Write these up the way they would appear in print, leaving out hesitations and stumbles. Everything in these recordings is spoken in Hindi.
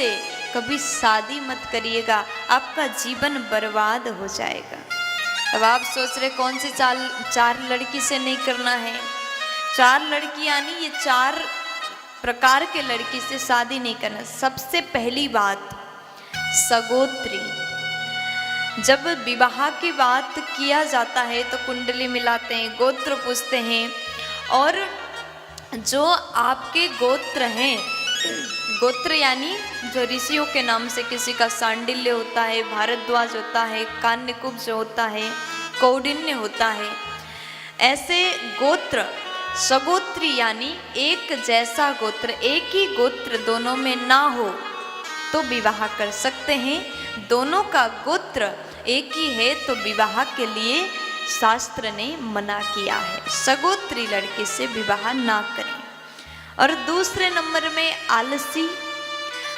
से कभी शादी मत करिएगा, आपका जीवन बर्बाद हो जाएगा। अब आप सोच रहे कौन सी चार लड़की से नहीं करना है। 4 लड़की यानी ये 4 प्रकार के लड़की से शादी नहीं करना। सबसे पहली बात सगोत्री। जब विवाह की बात किया जाता है तो कुंडली मिलाते हैं, गोत्र पूछते हैं, और जो आपके गोत्र हैं, गोत्र यानी जो ऋषियों के नाम से किसी का सांडिल्य होता है, भारद्वाज होता है, कान्यकुब्ज होता है, कौंडिन्य होता है, ऐसे गोत्र सगोत्री यानी एक जैसा गोत्र, एक ही गोत्र दोनों में ना हो तो विवाह कर सकते हैं। दोनों का गोत्र एक ही है तो विवाह के लिए शास्त्र ने मना किया है, सगोत्री लड़की से विवाह ना करें। और दूसरे नंबर में आलसी,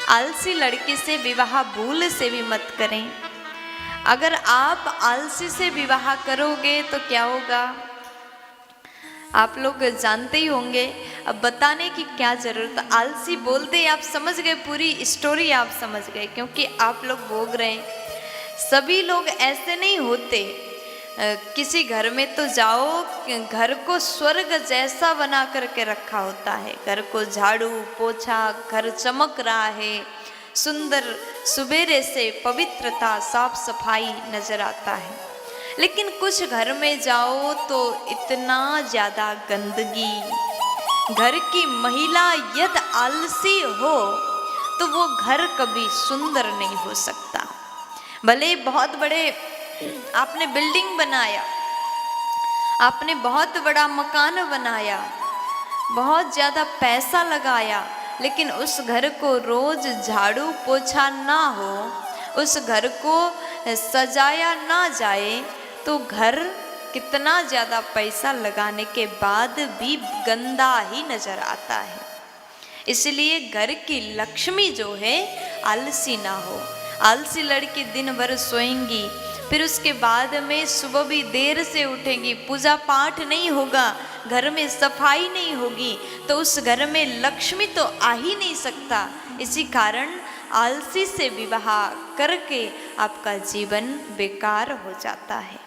आलसी लड़की से विवाह भूल से भी मत करें। अगर आप आलसी से विवाह करोगे तो क्या होगा आप लोग जानते ही होंगे, अब बताने की क्या जरूरत। आलसी बोलते ही आप समझ गए, पूरी स्टोरी आप समझ गए, क्योंकि आप लोग भोग रहे हैं। सभी लोग ऐसे नहीं होते। किसी घर में तो जाओ, घर को स्वर्ग जैसा बना करके रखा होता है, घर को झाड़ू पोछा, घर चमक रहा है, सुंदर सुबेरे से पवित्रता साफ सफाई नजर आता है। लेकिन कुछ घर में जाओ तो इतना ज़्यादा गंदगी। घर की महिला यदि आलसी हो तो वो घर कभी सुंदर नहीं हो सकता। भले बहुत बड़े आपने बिल्डिंग बनाया, आपने बहुत बड़ा मकान बनाया, बहुत ज़्यादा पैसा लगाया, लेकिन उस घर को रोज झाड़ू पोछा ना हो, उस घर को सजाया ना जाए, तो घर कितना ज़्यादा पैसा लगाने के बाद भी गंदा ही नज़र आता है। इसलिए घर की लक्ष्मी जो है आलसी ना हो। आलसी लड़की दिन भर सोएंगी, फिर उसके बाद में सुबह भी देर से उठेंगी, पूजा पाठ नहीं होगा, घर में सफाई नहीं होगी, तो उस घर में लक्ष्मी तो आ ही नहीं सकता। इसी कारण आलसी से विवाह करके आपका जीवन बेकार हो जाता है।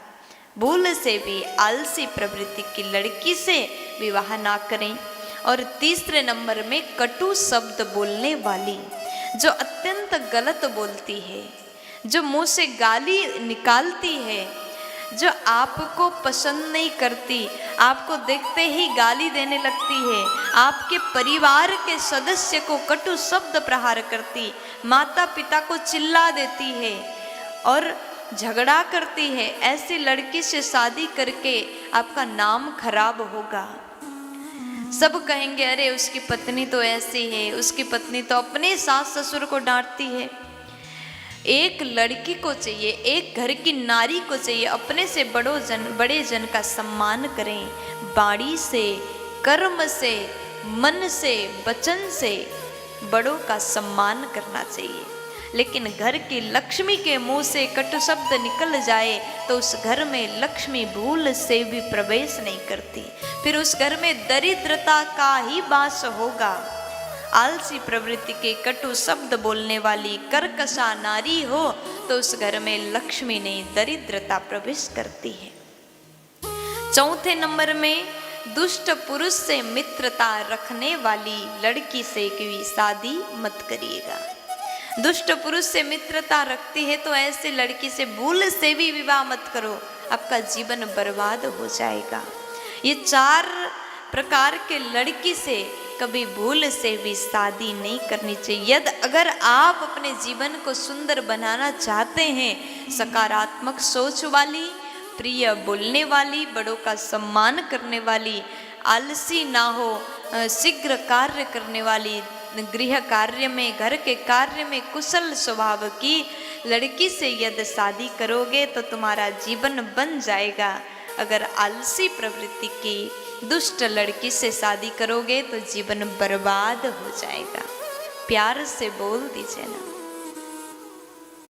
भूल से भी आलसी प्रवृत्ति की लड़की से विवाह ना करें। और तीसरे नंबर में कटु शब्द बोलने वाली, जो अत्यंत गलत बोलती है, जो मुंह से गाली निकालती है, जो आपको पसंद नहीं करती, आपको देखते ही गाली देने लगती है, आपके परिवार के सदस्य को कटु शब्द प्रहार करती, माता पिता को चिल्ला देती है और झगड़ा करती है, ऐसी लड़की से शादी करके आपका नाम खराब होगा। सब कहेंगे अरे उसकी पत्नी तो ऐसी है, उसकी पत्नी तो अपने सास ससुर को डांटती है। एक लड़की को चाहिए, एक घर की नारी को चाहिए अपने से बड़े जन का सम्मान करें। वाणी से, कर्म से, मन से, वचन से बड़ों का सम्मान करना चाहिए। लेकिन घर की लक्ष्मी के मुंह से कटु शब्द निकल जाए तो उस घर में लक्ष्मी भूल से भी प्रवेश नहीं करती, फिर उस घर में दरिद्रता का ही वास होगा। आलसी प्रवृत्ति के कटु शब्द बोलने वाली कर्कशा नारी हो तो उस घर में लक्ष्मी नहीं दरिद्रता प्रवेश करती है। चौथे नंबर में दुष्ट पुरुष से मित्रता रखने वाली लड़की से कोई शादी मत करिएगा। दुष्ट पुरुष से मित्रता रखती है तो ऐसे लड़की से भूल से भी विवाह मत करो, आपका जीवन बर्बाद हो जाएगा। ये 4 प्रकार के लड़की से कभी भूल से भी शादी नहीं करनी चाहिए। यदि अगर आप अपने जीवन को सुंदर बनाना चाहते हैं, सकारात्मक सोच वाली, प्रिय बोलने वाली, बड़ों का सम्मान करने वाली, आलसी ना हो, शीघ्र कार्य करने वाली, गृह कार्य में, घर के कार्य में कुशल स्वभाव की लड़की से यदि शादी करोगे तो तुम्हारा जीवन बन जाएगा। अगर आलसी प्रवृत्ति की दुष्ट लड़की से शादी करोगे तो जीवन बर्बाद हो जाएगा। प्यार से बोल दीजिए ना।